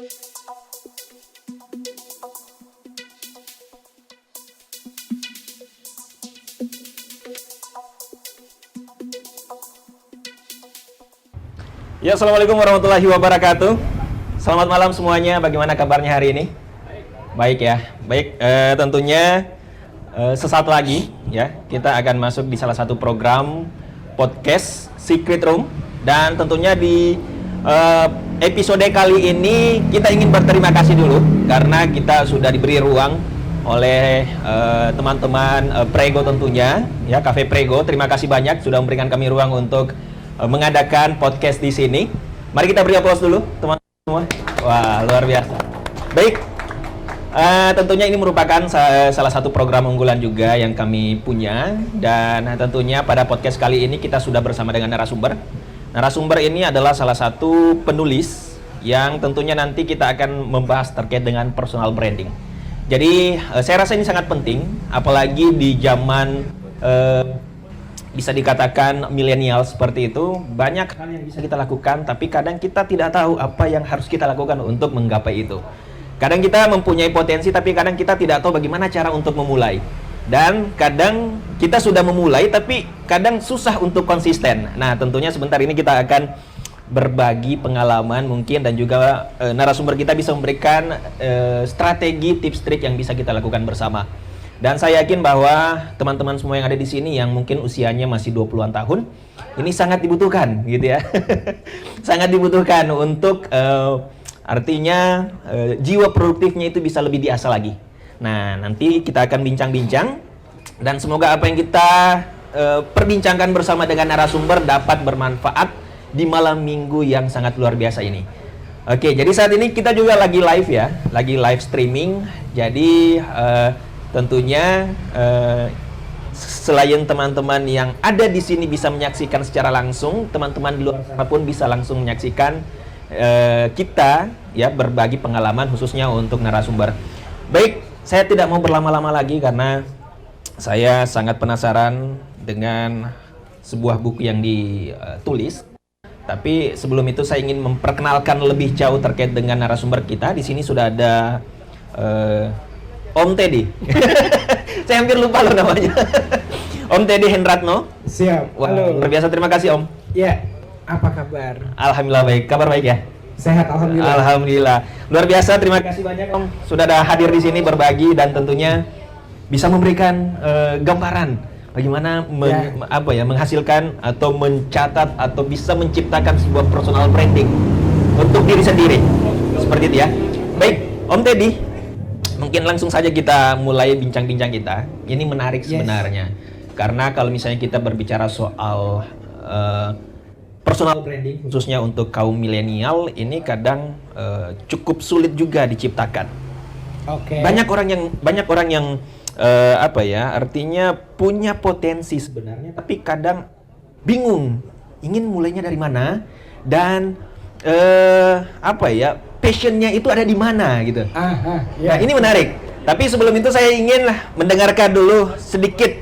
Ya, assalamualaikum warahmatullahi wabarakatuh. Selamat malam semuanya. Bagaimana kabarnya hari ini? Baik ya. Baik. Tentunya sesaat lagi ya kita akan masuk di salah satu program podcast Secret Room, dan tentunya di episode kali ini kita ingin berterima kasih dulu karena kita sudah diberi ruang oleh teman-teman Prego tentunya ya, Cafe Prego. Terima kasih banyak sudah memberikan kami ruang untuk mengadakan podcast di sini. Mari kita beri aplaus dulu, teman-teman semua. Wah, luar biasa. Baik, tentunya ini merupakan salah satu program unggulan juga yang kami punya. Dan tentunya pada podcast kali ini kita sudah bersama dengan narasumber. Narasumber ini adalah salah satu penulis yang tentunya nanti kita akan membahas terkait dengan personal branding. Jadi, saya rasa ini sangat penting, apalagi di zaman bisa dikatakan milenial seperti itu. Banyak hal yang bisa kita lakukan, tapi kadang kita tidak tahu apa yang harus kita lakukan untuk menggapai itu. Kadang kita mempunyai potensi, tapi kadang kita tidak tahu bagaimana cara untuk memulai. Dan kadang kita sudah memulai, tapi kadang susah untuk konsisten. Nah, tentunya sebentar ini kita akan berbagi pengalaman mungkin, dan juga narasumber kita bisa memberikan strategi, tips, trik yang bisa kita lakukan bersama. Dan saya yakin bahwa teman-teman semua yang ada di sini yang mungkin usianya masih 20-an tahun, ini sangat dibutuhkan gitu ya. Sangat dibutuhkan untuk artinya jiwa produktifnya itu bisa lebih diasah lagi. Nah, nanti kita akan bincang-bincang, dan semoga apa yang kita perbincangkan bersama dengan narasumber dapat bermanfaat di malam minggu yang sangat luar biasa ini. Oke, jadi saat ini kita juga lagi live ya, lagi live streaming. Jadi tentunya selain teman-teman yang ada di sini bisa menyaksikan secara langsung, teman-teman di luar sana pun bisa langsung menyaksikan kita ya berbagi pengalaman khususnya untuk narasumber. Baik, saya tidak mau berlama-lama lagi karena saya sangat penasaran dengan sebuah buku yang ditulis. Tapi sebelum itu saya ingin memperkenalkan lebih jauh terkait dengan narasumber kita. Di sini sudah ada Om Teddy. Saya hampir lupa loh namanya. Om Teddy Hendratno. Siap. Wah, halo. luar biasa, terima kasih Om. Ya, apa kabar? Alhamdulillah baik. Kabar baik ya? Sehat, alhamdulillah. Alhamdulillah. Luar biasa, terima kasih banyak Om sudah ada hadir di sini berbagi, dan tentunya bisa memberikan gambaran bagaimana menghasilkan atau mencatat atau bisa menciptakan sebuah personal branding untuk diri sendiri. Seperti itu ya. Baik, Om Teddy, mungkin langsung saja kita mulai bincang-bincang kita. Ini menarik sebenarnya. Karena kalau misalnya kita berbicara soal personal branding khususnya untuk kaum milenial, ini kadang cukup sulit juga diciptakan. Oke. Banyak orang yang artinya punya potensi sebenarnya, tapi kadang bingung ingin mulainya dari mana, dan passionnya itu ada di mana gitu. Ya. Nah, ini menarik. Tapi sebelum itu saya ingin mendengarkan dulu sedikit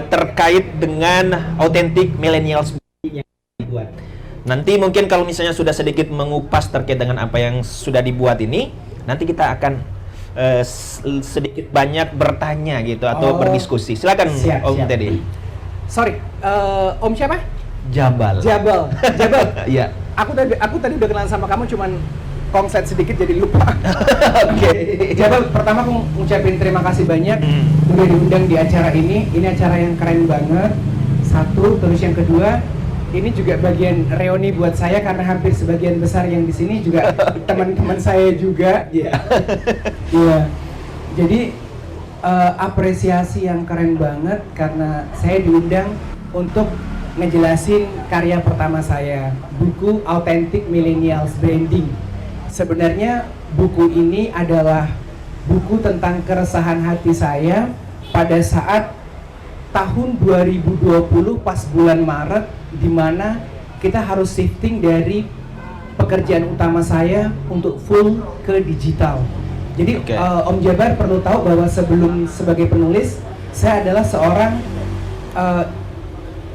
terkait dengan Authentic Millennials yang dibuat. Nanti mungkin kalau misalnya sudah sedikit mengupas terkait dengan apa yang sudah dibuat ini, nanti kita akan sedikit banyak bertanya gitu atau berdiskusi. Silakan Om Teddy. Sorry, Om siapa? Jabal. Iya. Aku tadi udah kenalan sama kamu, cuman konslet sedikit jadi lupa. Oke. Jabal, pertama aku ngucapin terima kasih banyak udah diundang di acara ini. Ini acara yang keren banget. Satu, terus yang kedua, ini juga bagian reuni buat saya karena hampir sebagian besar yang di sini juga teman-teman saya juga. Iya. Jadi apresiasi yang keren banget karena saya diundang untuk ngejelasin karya pertama saya, buku Authentic Millennials Branding. Sebenarnya buku ini adalah buku tentang keresahan hati saya pada saat tahun 2020 pas bulan Maret, di mana kita harus shifting dari pekerjaan utama saya untuk full ke digital. Jadi Om Jabar perlu tahu bahwa sebelum sebagai penulis, saya adalah seorang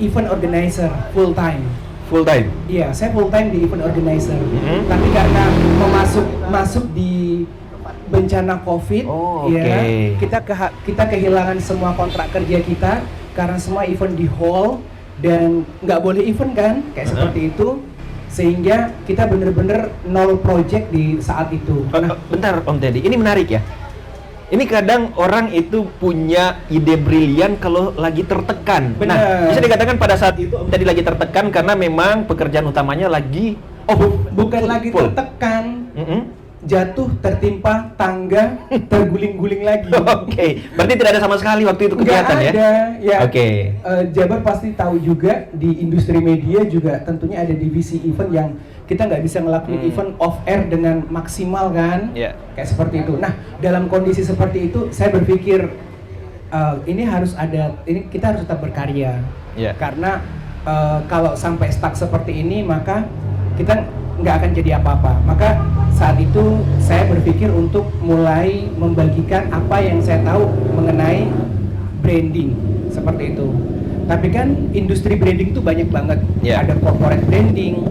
event organizer full time. Full time? Iya, saya full time di event organizer. Tapi karena masuk di bencana COVID, Oh, ya, oke. kita kehilangan semua kontrak kerja kita karena semua event di hall dan nggak boleh event kan, kayak seperti itu, sehingga kita bener-bener nol project di saat itu. Nah, Bentar Om Teddy, ini menarik ya. Ini kadang orang itu punya ide brilian kalau lagi tertekan. Nah, Benar. bisa dikatakan pada saat itu Om Teddy lagi tertekan karena memang pekerjaan utamanya lagi bukan lagi full. tertekan, Mm-mm. jatuh, tertimpa tangga, terguling-guling lagi. Oke, berarti tidak ada sama sekali waktu itu Nggak kegiatan ya? ada, ya. Oke. Jabar pasti tahu juga di industri media juga tentunya ada divisi event yang kita nggak bisa ngelakuin event off air dengan maksimal kan, Iya. kayak seperti itu. Nah, dalam kondisi seperti itu, saya berpikir ini harus ada, ini kita harus tetap berkarya, Iya. karena kalau sampai stuck seperti ini maka kita nggak akan jadi apa-apa. Maka saat itu saya berpikir untuk mulai membagikan apa yang saya tahu mengenai branding seperti itu. Tapi kan industri branding itu banyak banget. Yeah. Ada corporate branding,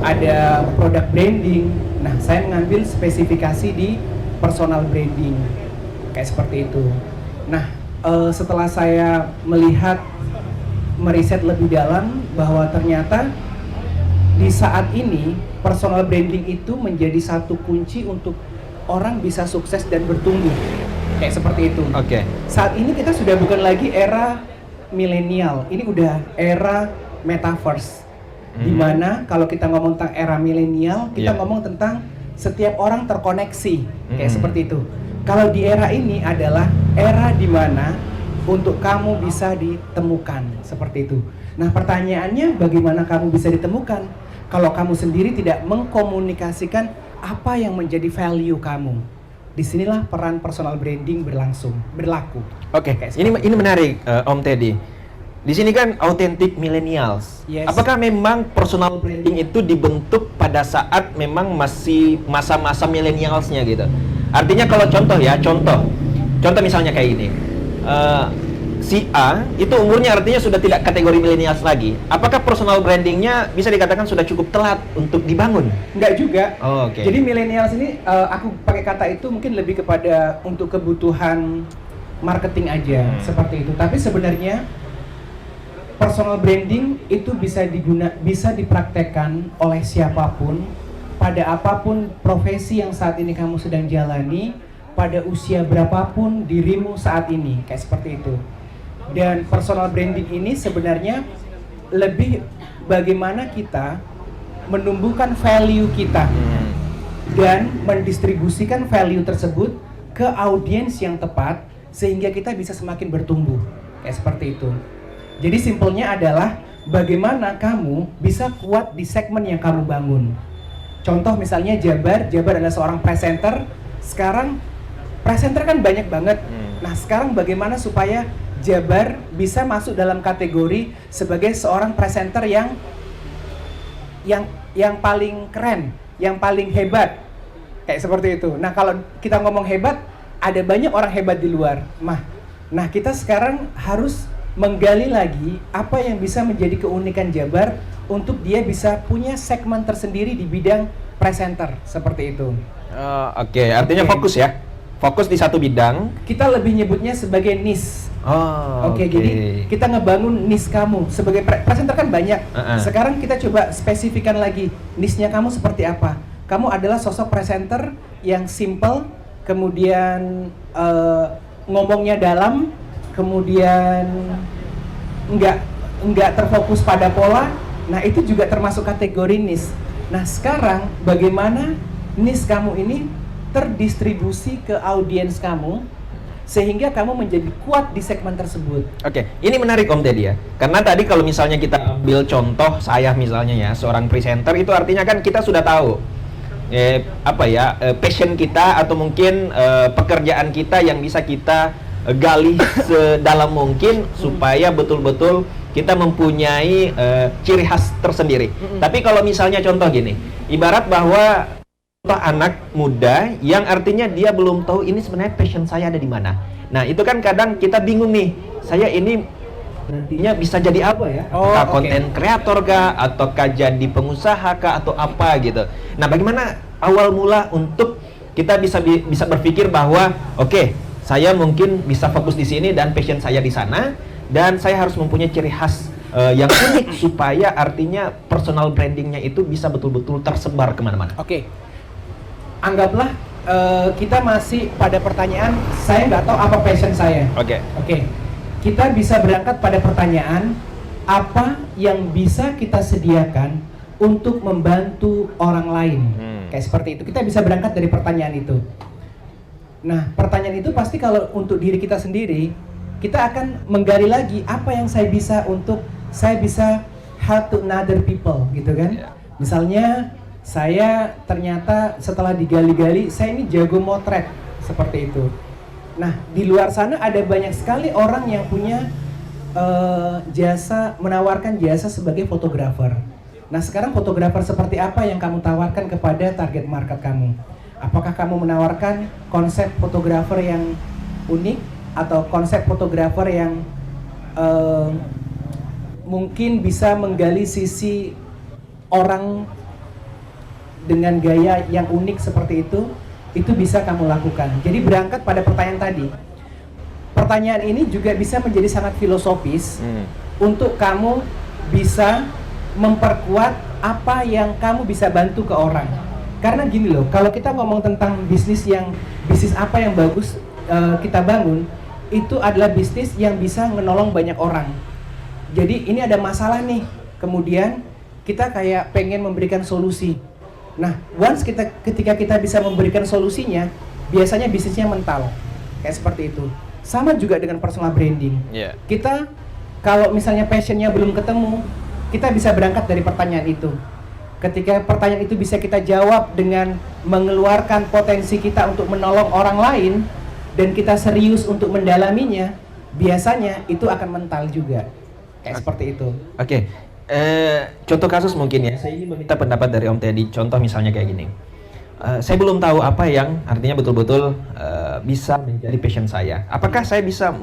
ada product branding. Nah, saya mengambil spesifikasi di personal branding kayak seperti itu. Nah, setelah saya melihat, meriset lebih dalam bahwa ternyata di saat ini personal branding itu menjadi satu kunci untuk orang bisa sukses dan bertumbuh kayak seperti itu. Oke. Saat ini kita sudah bukan lagi era milenial, ini udah era metaverse. Dimana kalau kita ngomong tentang era milenial, kita Yeah. ngomong tentang setiap orang terkoneksi kayak seperti itu. Kalau di era ini adalah era dimana untuk kamu bisa ditemukan seperti itu. Nah, pertanyaannya bagaimana kamu bisa ditemukan kalau kamu sendiri tidak mengkomunikasikan apa yang menjadi value kamu. Disinilah peran personal branding berlaku. Oke, Kayak ini menarik Om Teddy. Di sini kan authentic millennials. Yes. Apakah memang personal branding itu dibentuk pada saat memang masih masa-masa millennialsnya gitu? Artinya kalau contoh misalnya kayak ini, si A itu umurnya artinya sudah tidak kategori millennials lagi. Apakah personal brandingnya bisa dikatakan sudah cukup telat untuk dibangun? Enggak juga. Oh, oke. Jadi millennials ini aku pakai kata itu mungkin lebih kepada untuk kebutuhan marketing aja seperti itu. Tapi sebenarnya personal branding itu bisa dipraktekkan oleh siapapun pada apapun profesi yang saat ini kamu sedang jalani, pada usia berapapun dirimu saat ini, kayak seperti itu. Dan personal branding ini sebenarnya lebih bagaimana kita menumbuhkan value kita dan mendistribusikan value tersebut ke audiens yang tepat sehingga kita bisa semakin bertumbuh, kayak seperti itu. Jadi simpelnya adalah bagaimana kamu bisa kuat di segmen yang kamu bangun. Contoh misalnya Jabar adalah seorang presenter. Sekarang presenter kan banyak banget. Nah, sekarang bagaimana supaya Jabar bisa masuk dalam kategori sebagai seorang presenter yang paling keren, yang paling hebat. Kayak seperti itu. Nah, kalau kita ngomong hebat, ada banyak orang hebat di luar. Nah, kita sekarang harus menggali lagi apa yang bisa menjadi keunikan Jabar untuk dia bisa punya segmen tersendiri di bidang presenter seperti itu. Oke, artinya fokus ya. Fokus di satu bidang. Kita lebih nyebutnya sebagai niche. Oke. Jadi kita ngebangun niche kamu sebagai presenter kan banyak. Sekarang kita coba spesifikan lagi niche-nya kamu seperti apa. Kamu adalah sosok presenter yang simple, kemudian ngomongnya dalam, kemudian nggak terfokus pada pola. Nah, itu juga termasuk kategori niche. Nah, sekarang bagaimana niche kamu ini terdistribusi ke audiens kamu sehingga kamu menjadi kuat di segmen tersebut. Oke, ini menarik Om Teddy ya. Karena tadi kalau misalnya kita ambil contoh saya misalnya ya, seorang presenter itu artinya kan kita sudah tahu passion kita atau mungkin pekerjaan kita yang bisa kita gali sedalam mungkin supaya betul-betul kita mempunyai ciri khas tersendiri. Tapi kalau misalnya contoh gini, ibarat bahwa anak muda yang artinya dia belum tahu ini sebenarnya passion saya ada di mana. Nah, itu kan kadang kita bingung nih, saya ini nantinya bisa jadi apa ya? Apakah konten kreator kah, ataukah jadi pengusaha kah, atau apa gitu. Nah, bagaimana awal mula untuk kita bisa berpikir bahwa oke, saya mungkin bisa fokus di sini dan passion saya di sana, dan saya harus mempunyai ciri khas yang unik supaya artinya personal brandingnya itu bisa betul-betul tersebar kemana-mana. Oke. Anggaplah kita masih pada pertanyaan, saya nggak tahu apa passion saya. Oke. Oke. Kita bisa berangkat pada pertanyaan, apa yang bisa kita sediakan untuk membantu orang lain. Kayak seperti itu. Kita bisa berangkat dari pertanyaan itu. Nah, pertanyaan itu pasti kalau untuk diri kita sendiri, kita akan menggali lagi apa yang saya bisa help to another people, gitu kan? Yeah. Misalnya, saya ternyata setelah digali-gali, saya ini jago motret, seperti itu. Nah, di luar sana ada banyak sekali orang yang punya menawarkan jasa sebagai fotografer. Nah, sekarang fotografer seperti apa yang kamu tawarkan kepada target market kamu? Apakah kamu menawarkan konsep fotografer yang unik atau konsep fotografer yang mungkin bisa menggali sisi orang dengan gaya yang unik seperti itu bisa kamu lakukan. Jadi berangkat pada pertanyaan tadi. Pertanyaan ini juga bisa menjadi sangat filosofis untuk kamu bisa memperkuat apa yang kamu bisa bantu ke orang. Karena gini loh, kalau kita ngomong tentang bisnis apa yang bagus kita bangun, itu adalah bisnis yang bisa menolong banyak orang. Jadi ini ada masalah nih, kemudian kita kayak pengen memberikan solusi. Nah, ketika kita bisa memberikan solusinya, biasanya bisnisnya mental, kayak seperti itu. Sama juga dengan personal branding. Kita kalau misalnya passionnya belum ketemu, kita bisa berangkat dari pertanyaan itu. Ketika pertanyaan itu bisa kita jawab dengan mengeluarkan potensi kita untuk menolong orang lain, dan kita serius untuk mendalaminya, biasanya itu akan mental juga. Kayak seperti itu. Oke. Contoh kasus mungkin ya, saya ingin meminta pendapat dari Om Teddy. Contoh misalnya kayak gini. Saya belum tahu apa yang artinya betul-betul bisa menjadi passion saya. Apakah saya bisa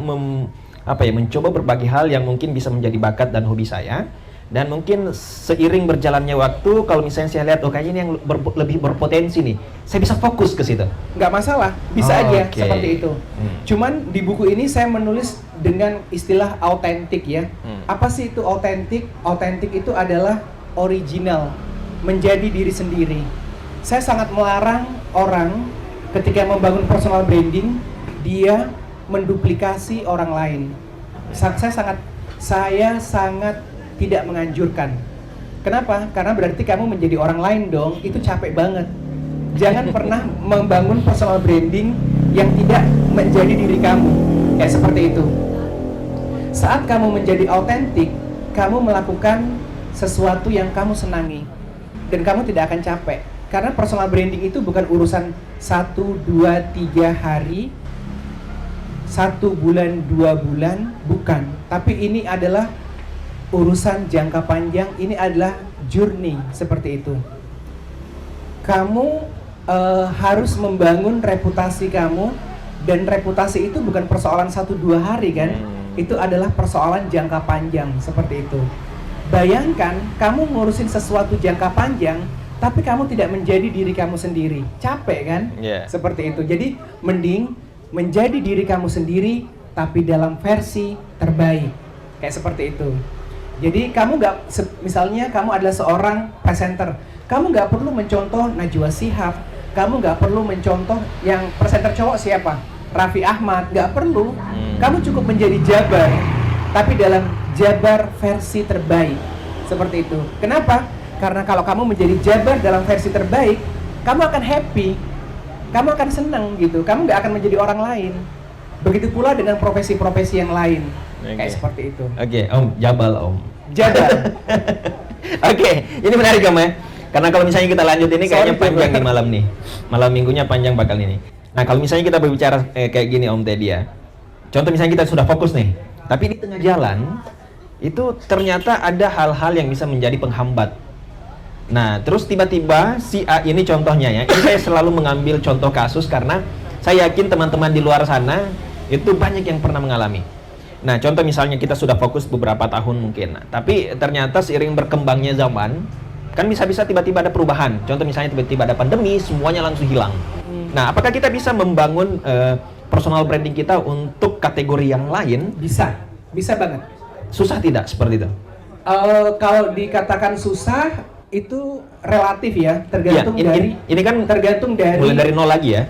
mencoba berbagai hal yang mungkin bisa menjadi bakat dan hobi saya? Dan mungkin seiring berjalannya waktu, kalau misalnya saya lihat, kayaknya ini yang lebih berpotensi nih, saya bisa fokus ke situ. Nggak masalah, bisa aja seperti itu. Cuman di buku ini saya menulis dengan istilah autentik ya. Apa sih itu autentik? Autentik itu adalah original, menjadi diri sendiri. Saya sangat melarang orang ketika membangun personal branding, dia menduplikasi orang lain. Saya sangat tidak menganjurkan. Kenapa? Karena berarti kamu menjadi orang lain dong, itu capek banget. Jangan pernah membangun personal branding yang tidak menjadi diri kamu. Kayak seperti itu. Saat kamu menjadi autentik, kamu melakukan sesuatu yang kamu senangi. Dan kamu tidak akan capek. Karena personal branding itu bukan urusan 1, 2, 3 hari, 1 bulan, 2 bulan, bukan. Tapi ini adalah urusan jangka panjang, ini adalah journey seperti itu. Kamu harus membangun reputasi kamu, dan reputasi itu bukan persoalan 1-2 hari kan, itu adalah persoalan jangka panjang seperti itu. Bayangkan kamu ngurusin sesuatu jangka panjang, tapi kamu tidak menjadi diri kamu sendiri, capek kan? Seperti itu. Jadi mending menjadi diri kamu sendiri, tapi dalam versi terbaik, kayak seperti itu. Jadi kamu misalnya kamu adalah seorang presenter, kamu nggak perlu mencontoh Najwa Shihab, kamu nggak perlu mencontoh yang presenter cowok siapa, Raffi Ahmad, nggak perlu. Kamu cukup menjadi Jabar, tapi dalam Jabar versi terbaik, seperti itu. Kenapa? Karena kalau kamu menjadi Jabar dalam versi terbaik, kamu akan happy, kamu akan senang gitu, kamu nggak akan menjadi orang lain. Begitu pula dengan profesi-profesi yang lain. Kayak seperti itu. Om, Jabal Om. Jabal. Ini menarik Om ya. Karena kalau misalnya kita lanjut ini kayaknya panjang nih malam nih. Malam minggunya panjang bakal ini. Nah, kalau misalnya kita berbicara kayak gini Om Teddy ya. Contoh misalnya kita sudah fokus nih, tapi di tengah jalan itu ternyata ada hal-hal yang bisa menjadi penghambat. Nah, terus tiba-tiba si A ini contohnya ya. Ini saya selalu mengambil contoh kasus karena saya yakin teman-teman di luar sana itu banyak yang pernah mengalami. Nah, contoh misalnya kita sudah fokus beberapa tahun mungkin, tapi ternyata seiring berkembangnya zaman, Kan bisa-bisa tiba-tiba ada perubahan. Contoh misalnya tiba-tiba ada pandemi, semuanya langsung hilang. Nah, apakah kita bisa membangun personal branding kita untuk kategori yang lain? Bisa banget. Susah tidak seperti itu? Kalau dikatakan susah itu relatif ya, tergantung ini kan tergantung dari mulai dari nol lagi ya.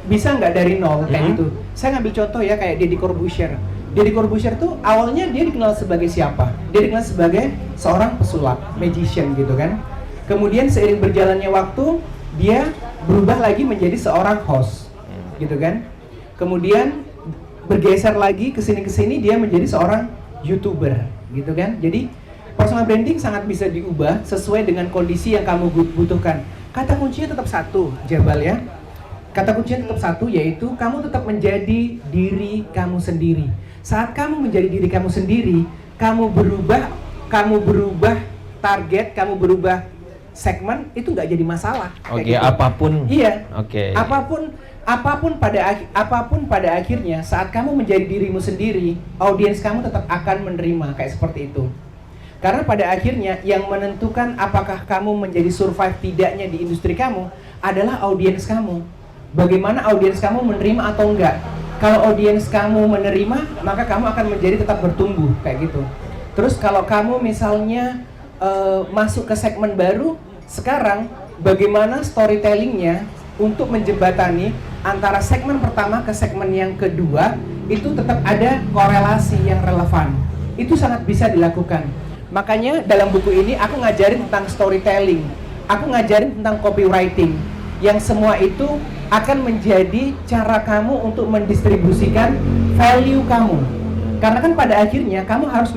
Bisa nggak dari nol kayak gitu. Saya ngambil contoh ya kayak Deddy Corbuzier. Deddy Corbuzier tuh awalnya dia dikenal sebagai siapa? Dia dikenal sebagai seorang pesulap, magician gitu kan. Kemudian seiring berjalannya waktu dia berubah lagi menjadi seorang host, gitu kan. Kemudian bergeser lagi ke sini dia menjadi seorang YouTuber, gitu kan. Jadi personal branding sangat bisa diubah sesuai dengan kondisi yang kamu butuhkan. Kata kuncinya tetap satu, Jabal ya. Kata kuncinya tetap satu, yaitu kamu tetap menjadi diri kamu sendiri. Saat kamu menjadi diri kamu sendiri, kamu berubah target, kamu berubah segmen, itu nggak jadi masalah. Oke, gitu. apapun. Iya. Oke. Apapun pada akhirnya, saat kamu menjadi dirimu sendiri, audiens kamu tetap akan menerima kayak seperti itu. Karena pada akhirnya yang menentukan apakah kamu menjadi survive tidaknya di industri kamu adalah audiens kamu. Bagaimana audiens kamu menerima atau enggak. Kalau audiens kamu menerima, maka kamu akan menjadi tetap bertumbuh kayak gitu. Terus kalau kamu misalnya masuk ke segmen baru, sekarang bagaimana storytellingnya untuk menjembatani antara segmen pertama ke segmen yang kedua, itu tetap ada korelasi yang relevan. Itu sangat bisa dilakukan. Makanya dalam buku ini aku ngajarin tentang storytelling, aku ngajarin tentang copywriting, yang semua itu akan menjadi cara kamu untuk mendistribusikan value kamu. Karena kan pada akhirnya kamu harus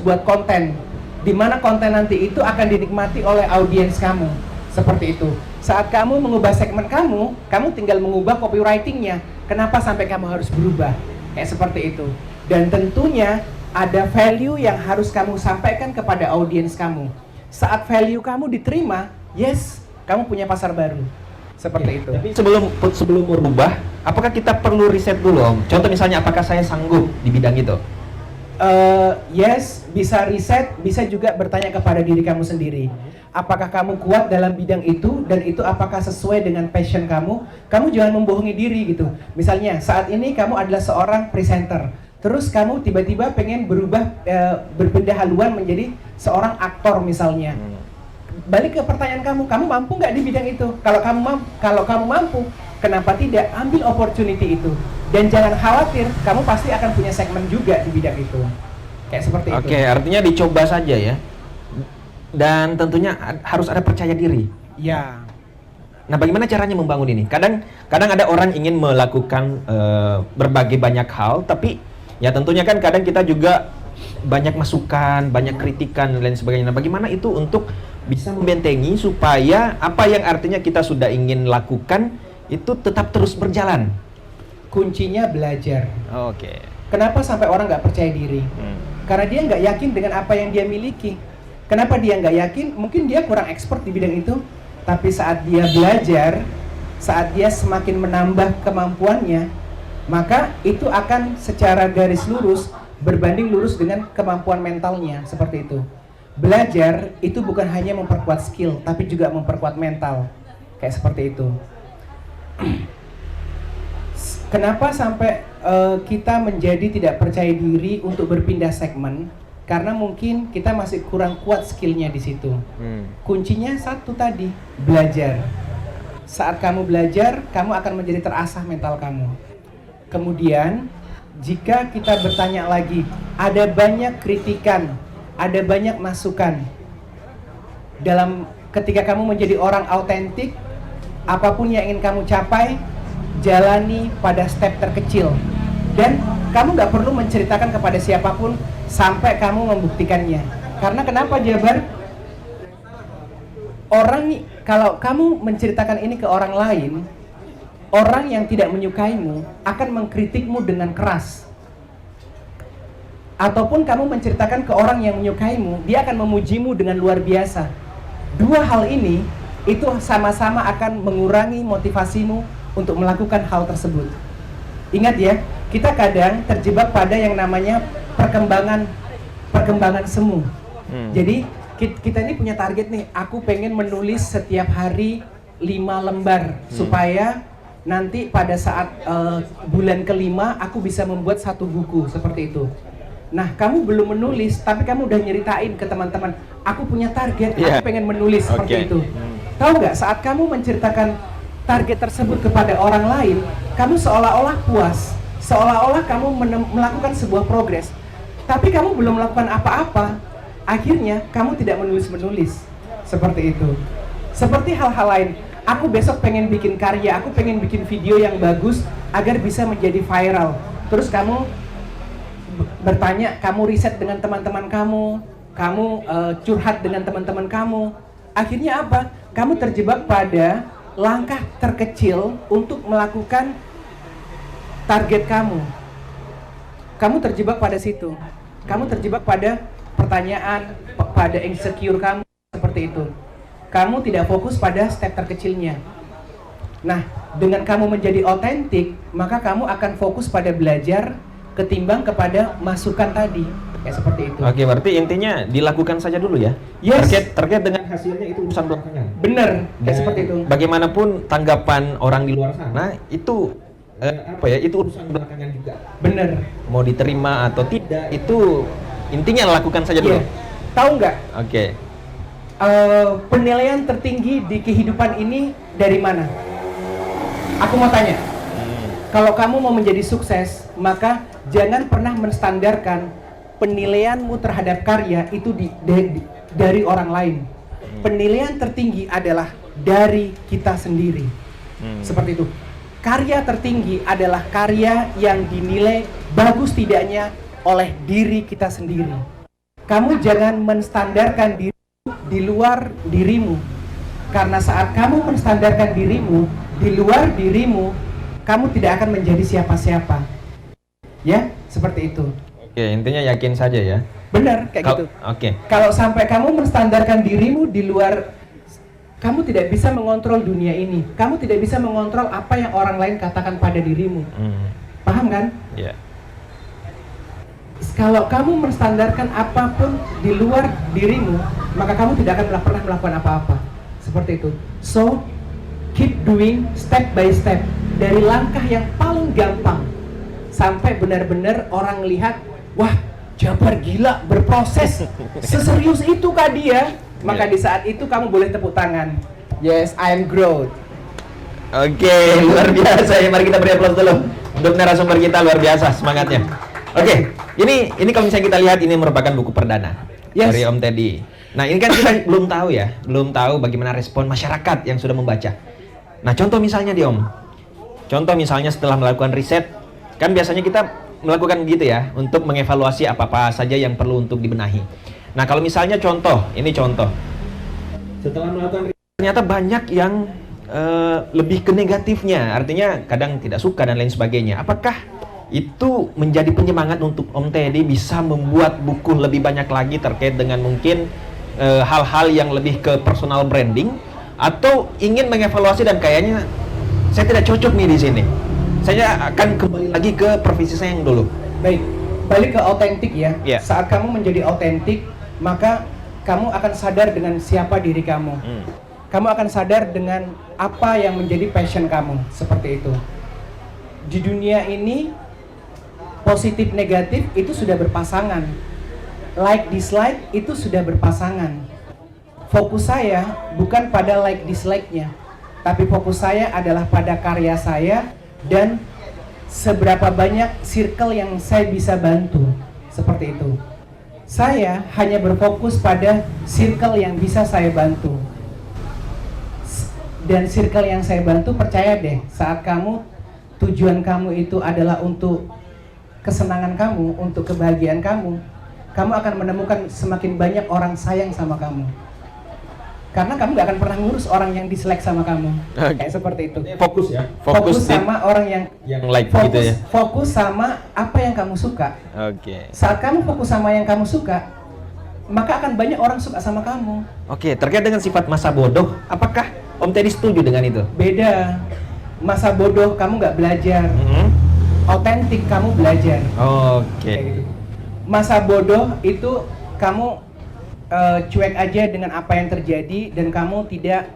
buat konten, di mana konten nanti itu akan dinikmati oleh audiens kamu. Seperti itu. Saat kamu mengubah segmen kamu tinggal mengubah copywritingnya. Kenapa sampai kamu harus berubah? Kayak seperti itu. Dan tentunya ada value yang harus kamu sampaikan kepada audiens kamu. Saat value kamu diterima, yes, kamu punya pasar baru. Seperti itu. Tapi sebelum merubah, apakah kita perlu riset dulu, Om? Contoh misalnya, apakah saya sanggup di bidang itu? Yes, bisa riset, bisa juga bertanya kepada diri kamu sendiri. Apakah kamu kuat dalam bidang itu, dan itu apakah sesuai dengan passion kamu? Kamu jangan membohongi diri gitu. Misalnya, saat ini kamu adalah seorang presenter. Terus kamu tiba-tiba pengen berpindah haluan menjadi seorang aktor misalnya. Balik ke pertanyaan kamu mampu nggak di bidang itu? Kalau kamu mampu, kenapa tidak? Ambil opportunity itu. Dan jangan khawatir, kamu pasti akan punya segmen juga di bidang itu. Kayak seperti itu. Oke, artinya dicoba saja ya. Dan tentunya harus ada percaya diri. Ya. Nah, bagaimana caranya membangun ini? Kadang ada orang ingin melakukan berbagai banyak hal, tapi ya tentunya kan kadang kita juga banyak masukan, banyak kritikan dan lain sebagainya. Nah, bagaimana itu untuk bisa membentengi supaya apa yang artinya kita sudah ingin lakukan itu tetap terus berjalan? Kuncinya belajar. Oke. Kenapa sampai orang nggak percaya diri? Karena dia nggak yakin dengan apa yang dia miliki. Kenapa dia nggak yakin? Mungkin dia kurang expert di bidang itu. Tapi saat dia belajar, saat dia semakin menambah kemampuannya, maka itu akan secara garis lurus berbanding lurus dengan kemampuan mentalnya. Seperti itu. Belajar itu bukan hanya memperkuat skill, tapi juga memperkuat mental. Kayak seperti itu. Kenapa sampai kita menjadi tidak percaya diri untuk berpindah segmen? Karena mungkin kita masih kurang kuat skillnya di situ. Kuncinya satu tadi, belajar. Saat kamu belajar, kamu akan menjadi terasah mental kamu. Kemudian, jika kita bertanya lagi, ada banyak kritikan, ada banyak masukan. Ketika kamu menjadi orang autentik, apapun yang ingin kamu capai, jalani pada step terkecil. Dan kamu nggak perlu menceritakan kepada siapapun sampai kamu membuktikannya. Karena kenapa, Jabar? Kalau kamu menceritakan ini ke orang lain, orang yang tidak menyukaimu akan mengkritikmu dengan keras. Ataupun kamu menceritakan ke orang yang menyukaimu, dia akan memujimu dengan luar biasa. Dua hal ini itu sama-sama akan mengurangi motivasimu untuk melakukan hal tersebut. Ingat ya, kita kadang terjebak pada yang namanya perkembangan semu. Jadi kita ini punya target nih, aku pengen menulis setiap hari 5 lembar supaya nanti pada saat bulan kelima aku bisa membuat 1 buku seperti itu. Nah, kamu belum menulis, tapi kamu udah nyeritain ke teman-teman, aku punya target, aku pengen menulis seperti itu. Tahu nggak, saat kamu menceritakan target tersebut kepada orang lain, kamu seolah-olah puas, seolah-olah kamu melakukan sebuah progres, tapi kamu belum melakukan apa-apa. Akhirnya, kamu tidak menulis-menulis, seperti itu. Seperti hal-hal lain, aku besok pengen bikin karya, aku pengen bikin video yang bagus, agar bisa menjadi viral. Terus kamu bertanya, kamu riset dengan teman-teman kamu curhat dengan teman-teman kamu. Akhirnya apa? Kamu terjebak pada langkah terkecil untuk melakukan target kamu. Kamu terjebak pada situ. Kamu terjebak pada pertanyaan, pada insecure kamu, seperti itu. Kamu tidak fokus pada step terkecilnya. Nah, dengan kamu menjadi otentik, maka kamu akan fokus pada belajar ketimbang kepada masukan tadi, kayak seperti itu. Oke, berarti intinya dilakukan saja dulu ya. Yes. Terkait dengan hasilnya itu urusan belakangan. Bener, kayak seperti itu. Bagaimanapun tanggapan orang di luar sana itu itu urusan belakangan juga. Bener. Mau diterima atau tidak itu intinya lakukan saja dulu. Iya. Tahu nggak? Oke. Penilaian tertinggi di kehidupan ini dari mana? Aku mau tanya. Kalau kamu mau menjadi sukses, maka jangan pernah menstandarkan penilaianmu terhadap karya itu dari orang lain. Penilaian tertinggi adalah dari kita sendiri. Seperti itu. Karya tertinggi adalah karya yang dinilai bagus tidaknya oleh diri kita sendiri. Kamu jangan menstandarkan dirimu di luar dirimu. Karena saat kamu menstandarkan dirimu di luar dirimu, kamu tidak akan menjadi siapa-siapa. Ya, seperti itu. Oke, intinya yakin saja ya. Benar, kayak gitu. Oke. Kalau sampai kamu menstandarkan dirimu di luar, kamu tidak bisa mengontrol dunia ini. Kamu tidak bisa mengontrol apa yang orang lain katakan pada dirimu. Paham kan? Iya. Kalau kamu menstandarkan apapun di luar dirimu, maka kamu tidak akan pernah melakukan apa-apa. Seperti itu. So, keep doing step by step. Dari langkah yang paling gampang sampai benar-benar orang lihat, wah, Jabar gila berproses seserius itu kah dia? Maka di saat itu kamu boleh tepuk tangan. Yes, I am growth. Oke, luar biasa ya. Mari kita beri aplaus dulu untuk narasumber kita, luar biasa semangatnya. Oke, ini kalau misalnya kita lihat ini merupakan buku perdana dari Om Teddy. Nah, ini kan kita belum tahu bagaimana respon masyarakat yang sudah membaca. Nah, contoh misalnya di Om. Contoh misalnya setelah melakukan riset, kan biasanya kita melakukan gitu ya, untuk mengevaluasi apa-apa saja yang perlu untuk dibenahi. Nah, kalau misalnya contoh, ini contoh. Setelah melakukan riset, ternyata banyak yang lebih ke negatifnya, artinya kadang tidak suka dan lain sebagainya. Apakah itu menjadi penyemangat untuk Om Teddy bisa membuat buku lebih banyak lagi terkait dengan mungkin hal-hal yang lebih ke personal branding, atau ingin mengevaluasi dan kayaknya saya tidak cocok nih di sini. Saya akan kembali lagi ke profesi saya yang dulu. Baik, balik ke otentik ya. Yeah. Saat kamu menjadi otentik, maka kamu akan sadar dengan siapa diri kamu. Kamu akan sadar dengan apa yang menjadi passion kamu. Seperti itu. Di dunia ini, positif negatif itu sudah berpasangan. Like dislike itu sudah berpasangan. Fokus saya bukan pada like dislike-nya, tapi fokus saya adalah pada karya saya dan seberapa banyak circle yang saya bisa bantu. Seperti itu. Saya hanya berfokus pada circle yang bisa saya bantu. Dan circle yang saya bantu, percaya deh, saat tujuan kamu itu adalah untuk kesenangan kamu, untuk kebahagiaan kamu, kamu akan menemukan semakin banyak orang sayang sama kamu. Karena kamu gak akan pernah ngurus orang yang dislike sama kamu. Kayak seperti itu. Fokus ya. Fokus sama orang yang like fokus, gitu ya. Fokus sama apa yang kamu suka. Oke. Saat kamu fokus sama yang kamu suka, maka akan banyak orang suka sama kamu. Oke, terkait dengan sifat masa bodoh, apakah Om Teddy setuju dengan itu? Beda. Masa bodoh kamu gak belajar. Otentik kamu belajar. Oke. Kayak gitu. Masa bodoh itu kamu cuek aja dengan apa yang terjadi dan kamu tidak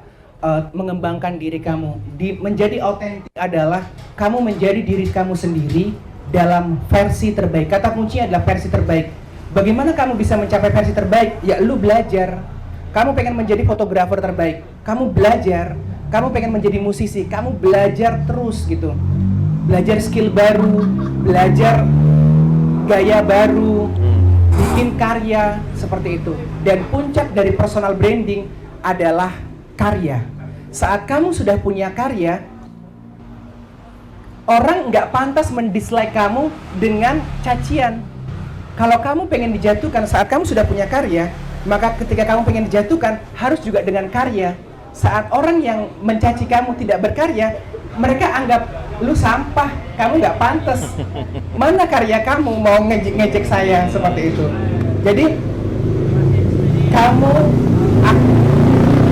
mengembangkan diri kamu. Menjadi autentik adalah kamu menjadi diri kamu sendiri dalam versi terbaik. Kata kuncinya adalah versi terbaik. Bagaimana kamu bisa mencapai versi terbaik? Ya lu belajar. Kamu pengen menjadi fotografer terbaik, kamu belajar. Kamu pengen menjadi musisi, kamu belajar terus gitu. Belajar skill baru, belajar gaya baru, bikin karya seperti itu. Dan puncak dari personal branding adalah karya. Saat kamu sudah punya karya, orang nggak pantas mendislike kamu dengan cacian. Kalau kamu pengen dijatuhkan saat kamu sudah punya karya, maka ketika kamu pengen dijatuhkan harus juga dengan karya. Saat orang yang mencaci kamu tidak berkarya, mereka anggap lu sampah, kamu nggak pantas. Mana karya kamu mau ngejek saya seperti itu. Jadi kamu,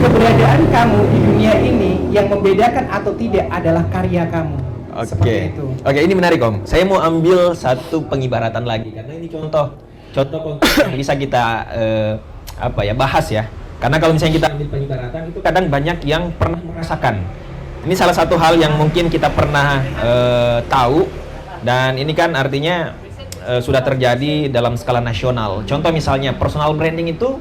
keberadaan kamu di dunia ini yang membedakan atau tidak adalah karya kamu. Seperti itu. Oke, ini menarik Om. Saya mau ambil satu pengibaratan lagi karena ini contoh yang bisa kita bahas ya. Karena kalau misalnya kita ambil pengibaratan itu kadang banyak yang pernah merasakan. Ini salah satu hal yang mungkin kita pernah tahu dan ini kan artinya sudah terjadi dalam skala nasional. Contoh misalnya personal branding itu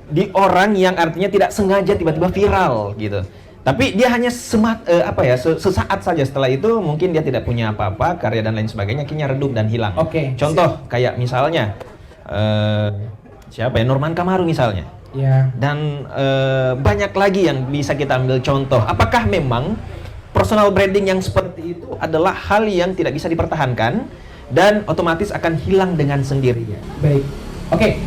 di orang yang artinya tidak sengaja tiba-tiba viral gitu. Tapi dia hanya sesaat saja, setelah itu mungkin dia tidak punya apa-apa, karya dan lain sebagainya, akhirnya redup dan hilang. Contoh kayak misalnya Norman Kamaru misalnya. Ya. Dan banyak lagi yang bisa kita ambil contoh. Apakah memang personal branding yang seperti itu adalah hal yang tidak bisa dipertahankan dan otomatis akan hilang dengan sendirinya? Baik. Oke.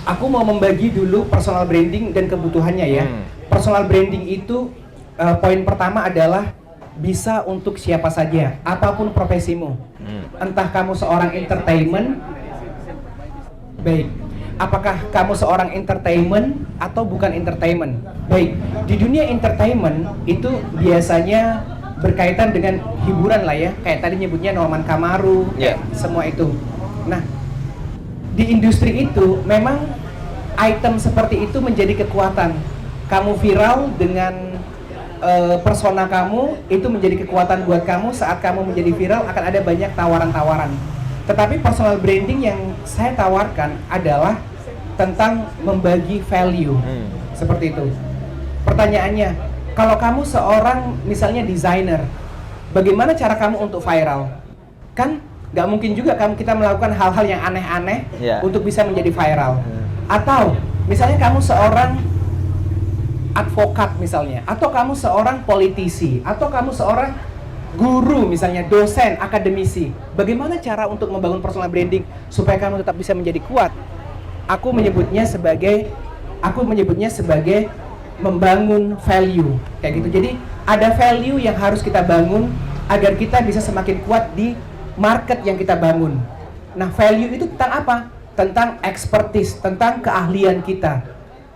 Aku mau membagi dulu personal branding dan kebutuhannya ya. Personal branding itu poin pertama adalah bisa untuk siapa saja, apapun profesimu. Entah kamu seorang entertainment, baik. Apakah kamu seorang entertainment atau bukan entertainment? Baik. Di dunia entertainment itu biasanya berkaitan dengan hiburan lah ya. Kayak tadi nyebutnya Norman Kamaru, semua itu. Nah, di industri itu memang item seperti itu menjadi kekuatan. Kamu viral dengan persona kamu, itu menjadi kekuatan buat kamu. Saat kamu menjadi viral akan ada banyak tawaran-tawaran. Tetapi personal branding yang saya tawarkan adalah tentang membagi value. Seperti itu. Pertanyaannya, kalau kamu seorang misalnya desainer, bagaimana cara kamu untuk viral? Kan nggak mungkin juga kita melakukan hal-hal yang aneh-aneh untuk bisa menjadi viral. Atau misalnya kamu seorang advokat misalnya, atau kamu seorang politisi, atau kamu seorang guru misalnya, dosen, akademisi. Bagaimana cara untuk membangun personal branding supaya kamu tetap bisa menjadi kuat? Aku menyebutnya sebagai membangun value kayak gitu. Jadi ada value yang harus kita bangun agar kita bisa semakin kuat di market yang kita bangun. Nah, value itu tentang apa? Tentang expertise, tentang keahlian kita.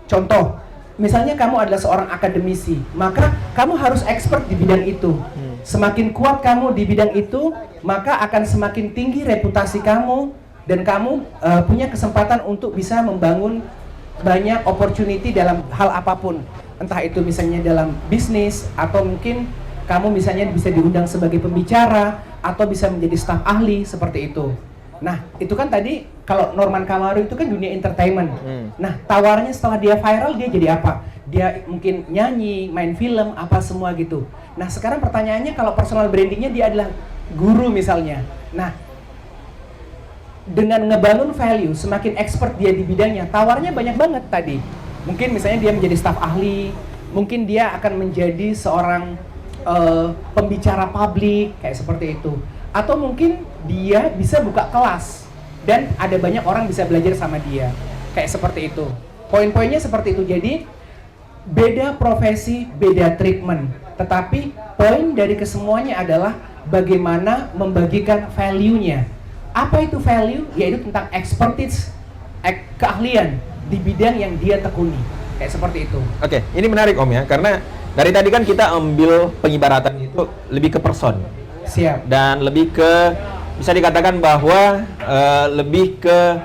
Contoh, misalnya kamu adalah seorang akademisi, maka kamu harus expert di bidang itu. Semakin kuat kamu di bidang itu, maka akan semakin tinggi reputasi kamu dan kamu punya kesempatan untuk bisa membangun banyak opportunity dalam hal apapun. Entah itu misalnya dalam bisnis, atau mungkin kamu misalnya bisa diundang sebagai pembicara, atau bisa menjadi staf ahli, seperti itu. Nah, itu kan tadi kalau Norman Kamaru itu kan dunia entertainment. Nah, tawarannya setelah dia viral, dia jadi apa? Dia mungkin nyanyi, main film, apa semua gitu. Nah, sekarang pertanyaannya kalau personal brandingnya dia adalah guru misalnya. Nah, dengan ngebangun value, semakin expert dia di bidangnya, tawarnya banyak banget tadi. Mungkin misalnya dia menjadi staf ahli, mungkin dia akan menjadi seorang pembicara publik, kayak seperti itu. Atau mungkin dia bisa buka kelas dan ada banyak orang bisa belajar sama dia, kayak seperti itu. Poin-poinnya seperti itu. Jadi beda profesi, beda treatment, tetapi poin dari kesemuanya adalah bagaimana membagikan value-nya. Apa itu value? Yaitu tentang expertise, keahlian di bidang yang dia tekuni, kayak seperti itu. Oke, ini menarik Om ya, karena dari tadi kan kita ambil pengibaratan itu lebih ke person. Siap. Dan lebih ke, bisa dikatakan bahwa lebih ke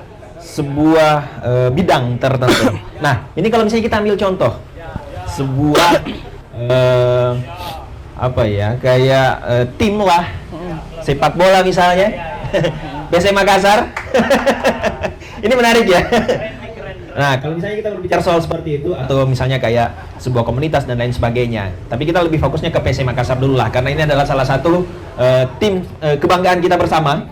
sebuah bidang tertentu. Nah, ini kalau misalnya kita ambil contoh sebuah apa ya, kayak tim lah sepak bola misalnya, PC Makassar. Ini menarik ya. Nah, kalau misalnya kita berbicara soal seperti itu, atau misalnya kayak sebuah komunitas dan lain sebagainya, tapi kita lebih fokusnya ke PC Makassar dulu lah, karena ini adalah salah satu tim kebanggaan kita bersama.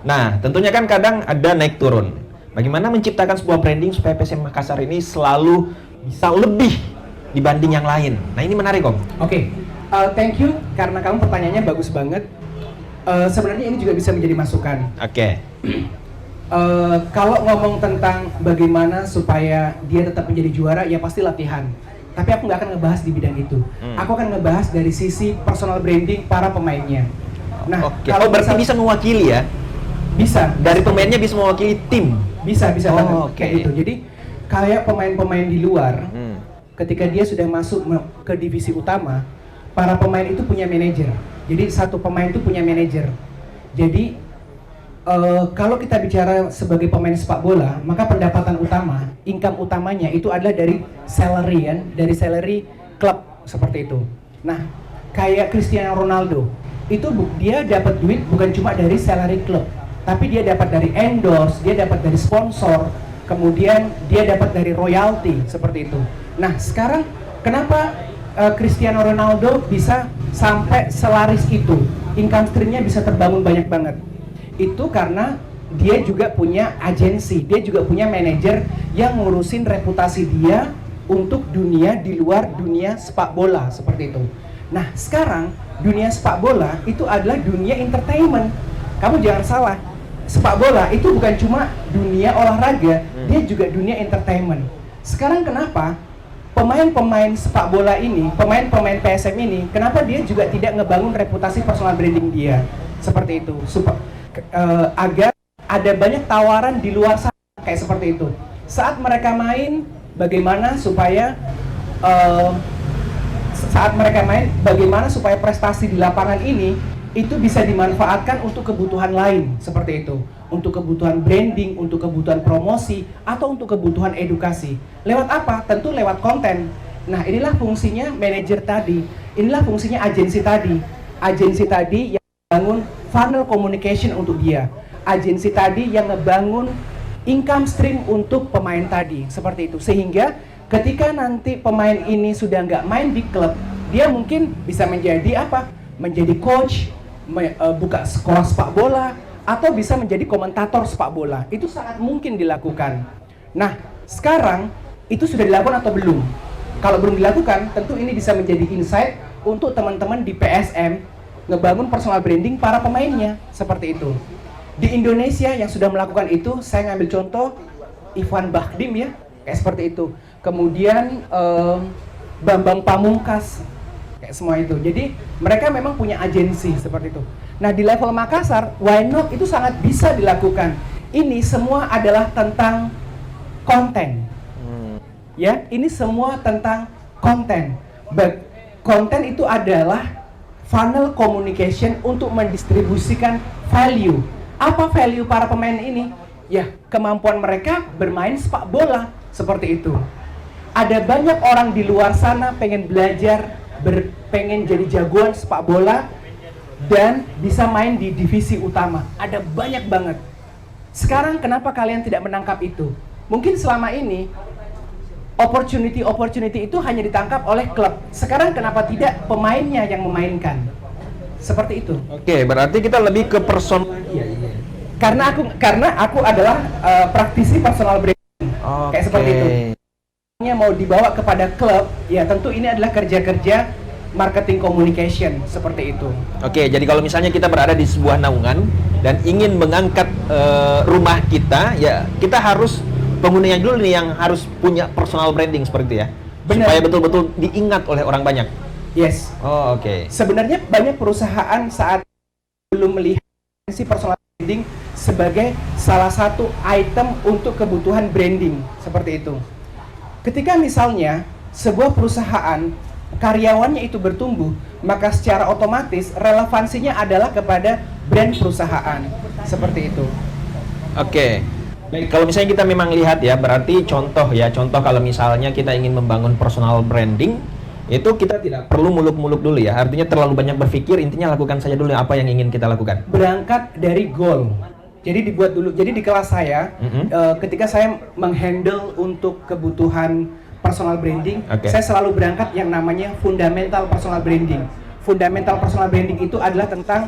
Nah, tentunya kan kadang ada naik turun. Bagaimana menciptakan sebuah branding supaya PC Makassar ini selalu bisa lebih dibanding yang lain. Nah, ini menarik, Om. Oke, thank you karena kamu pertanyaannya bagus banget. Sebenarnya ini juga bisa menjadi masukan. Oke. Kalau ngomong tentang bagaimana supaya dia tetap menjadi juara, ya pasti latihan. Tapi aku nggak akan ngebahas di bidang itu. Aku akan ngebahas dari sisi personal branding para pemainnya. Nah, kalau berarti bisa mewakili ya? Bisa. Dari pemainnya bisa mewakili tim? Bisa banget. Okay. Kayak gitu. Jadi kayak pemain-pemain di luar, ketika dia sudah masuk ke divisi utama, para pemain itu punya manajer. Jadi satu pemain itu punya manajer. Jadi kalau kita bicara sebagai pemain sepak bola, maka pendapatan utama, income utamanya itu adalah dari salary kan, dari salary klub seperti itu. Nah, kayak Cristiano Ronaldo, itu dia dapat duit bukan cuma dari salary klub, tapi dia dapat dari endorse, dia dapat dari sponsor, kemudian dia dapat dari royalti seperti itu. Nah, sekarang kenapa Cristiano Ronaldo bisa sampai selaris itu, income streamnya bisa terbangun banyak banget? Itu karena dia juga punya agensi, dia juga punya manajer yang ngurusin reputasi dia untuk dunia di luar dunia sepak bola seperti itu. Nah, sekarang dunia sepak bola itu adalah dunia entertainment. Kamu jangan salah, sepak bola itu bukan cuma dunia olahraga, dia juga dunia entertainment. Sekarang kenapa pemain-pemain sepak bola ini, pemain-pemain PSM ini, kenapa dia juga tidak ngebangun reputasi personal branding dia seperti itu? Agar ada banyak tawaran di luar sana kayak seperti itu. Saat mereka main, bagaimana supaya prestasi di lapangan ini itu bisa dimanfaatkan untuk kebutuhan lain seperti itu, untuk kebutuhan branding, untuk kebutuhan promosi, atau untuk kebutuhan edukasi. Lewat apa? Tentu lewat konten. Nah, inilah fungsinya manajer tadi, inilah fungsinya agensi tadi yang bangun funnel communication untuk dia, agensi tadi yang ngebangun income stream untuk pemain tadi, seperti itu. Sehingga ketika nanti pemain ini sudah nggak main di klub, dia mungkin bisa menjadi apa? Menjadi coach, buka sekolah sepak bola, atau bisa menjadi komentator sepak bola. Itu sangat mungkin dilakukan. Nah, sekarang itu sudah dilakukan atau belum? Kalau belum dilakukan, tentu ini bisa menjadi insight untuk teman-teman di PSM ngebangun personal branding para pemainnya, seperti itu. Di Indonesia yang sudah melakukan itu, saya ngambil contoh Ivan Bahdim ya, kayak seperti itu. Kemudian Bambang Pamungkas, kayak semua itu. Jadi mereka memang punya agensi seperti itu. Nah, di level Makassar, why not, itu sangat bisa dilakukan. Ini semua adalah tentang konten. Ya, ini semua tentang konten. Konten itu adalah funnel communication untuk mendistribusikan value. Apa value para pemain ini? Ya, kemampuan mereka bermain sepak bola, seperti itu. Ada banyak orang di luar sana pengen belajar, pengen jadi jagoan sepak bola, dan bisa main di divisi utama. Ada banyak banget. Sekarang kenapa kalian tidak menangkap itu? Mungkin selama ini opportunity itu hanya ditangkap oleh klub. Sekarang kenapa tidak pemainnya yang memainkan? Seperti itu. Oke, berarti kita lebih ke person. Iya. Karena aku adalah praktisi personal branding. Kayak seperti itu. Mau dibawa kepada klub, ya tentu ini adalah kerja-kerja marketing communication seperti itu. Oke, jadi kalau misalnya kita berada di sebuah naungan dan ingin mengangkat rumah kita, ya kita harus penghuninya dulu nih yang harus punya personal branding seperti itu ya. Benar. Supaya betul-betul diingat oleh orang banyak. Yes. Oh, oke. Sebenarnya banyak perusahaan saat belum melihat si personal branding sebagai salah satu item untuk kebutuhan branding seperti itu. Ketika misalnya sebuah perusahaan karyawannya itu bertumbuh, maka secara otomatis relevansinya adalah kepada brand perusahaan seperti itu. Oke. Baik, kalau misalnya kita memang lihat ya, berarti contoh kalau misalnya kita ingin membangun personal branding, itu kita tidak perlu muluk-muluk dulu ya. Artinya terlalu banyak berpikir, intinya lakukan saja dulu apa yang ingin kita lakukan. Berangkat dari goal. Jadi dibuat dulu. Jadi di kelas saya, ketika saya menghandle untuk kebutuhan personal branding, saya selalu berangkat yang namanya fundamental personal branding. Fundamental personal branding itu adalah tentang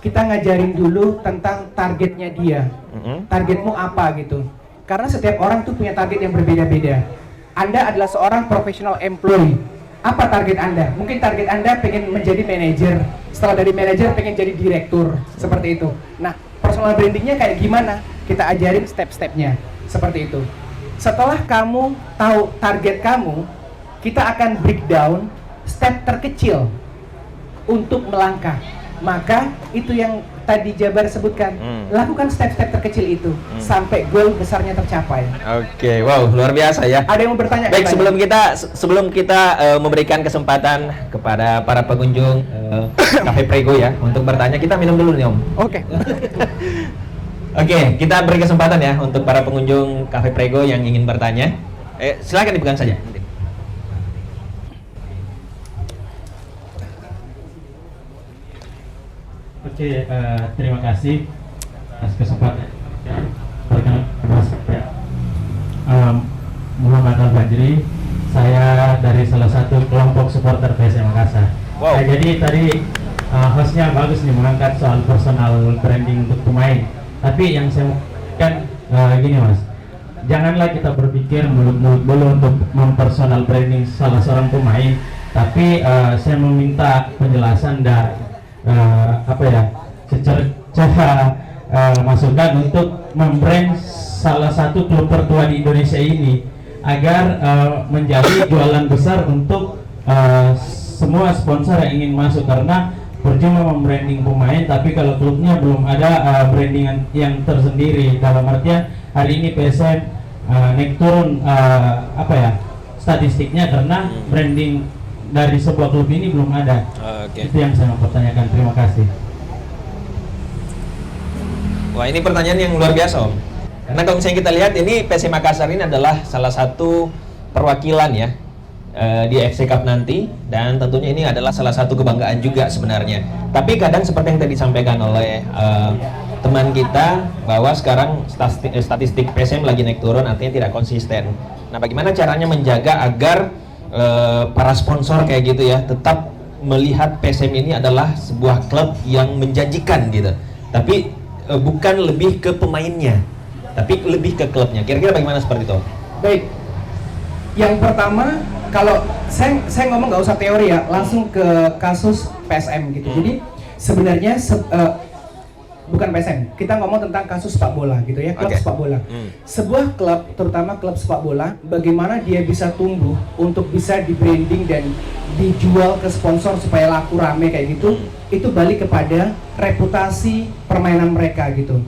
kita ngajarin dulu tentang targetnya dia. Targetmu apa gitu. Karena setiap orang tuh punya target yang berbeda-beda. Anda adalah seorang professional employee. Apa target Anda? Mungkin target Anda pengen menjadi manajer. Setelah dari manajer pengen jadi direktur. Seperti itu. Nah, personal brandingnya kayak gimana? Kita ajarin step-stepnya. Seperti itu. Setelah kamu tahu target kamu, kita akan breakdown step terkecil untuk melangkah. Maka itu yang tadi Jabar sebutkan, lakukan step-step terkecil itu sampai goal besarnya tercapai. Oke, wow, luar biasa ya. Ada yang mau bertanya? Baik, sebelum kita memberikan kesempatan kepada para pengunjung Cafe Prego ya untuk bertanya, kita minum dulu nih Om. Oke. Oke, kita beri kesempatan ya untuk para pengunjung Cafe Prego yang ingin bertanya. Silakan dipegang saja. Oke, terima kasih atas kesempatan. Perkenalkan Mas ya. Muhammad Al-Fajri, saya dari salah satu kelompok supporter PSM Makassar. Wow. Jadi tadi hostnya bagus nih mengangkat soal personal branding untuk pemain. Tapi yang saya kan gini Mas, janganlah kita berpikir mulut-mulut dulu untuk mempersonal branding salah seorang pemain. Tapi saya meminta penjelasan dari secara masukan untuk membrand salah satu klub tertua di Indonesia ini agar menjadi jualan besar untuk semua sponsor yang ingin masuk, karena percuma membranding pemain tapi kalau klubnya belum ada branding yang tersendiri. Dalam artian hari ini PSM naik turun statistiknya karena branding dari sebuah klub ini belum ada. Itu yang saya mau pertanyakan. Terima kasih. Wah, ini pertanyaan yang luar biasa Om. Karena kalau misalnya kita lihat ini PSM Makassar ini adalah salah satu perwakilan ya di FC Cup nanti, dan tentunya ini adalah salah satu kebanggaan juga sebenarnya. Tapi kadang seperti yang tadi disampaikan oleh teman kita bahwa sekarang statistik PSM lagi naik turun, artinya tidak konsisten. Nah, bagaimana caranya menjaga agar para sponsor kayak gitu ya tetap melihat PSM ini adalah sebuah klub yang menjanjikan gitu, tapi bukan lebih ke pemainnya, tapi lebih ke klubnya. Kira-kira bagaimana seperti itu? Baik, yang pertama kalau saya ngomong nggak usah teori ya, langsung ke kasus PSM gitu. Jadi sebenarnya bukan PSM, kita ngomong tentang kasus sepak bola gitu ya, klub sepak bola. Sebuah klub, terutama klub sepak bola, bagaimana dia bisa tumbuh untuk bisa di branding dan dijual ke sponsor supaya laku rame kayak gitu, itu balik kepada reputasi permainan mereka gitu.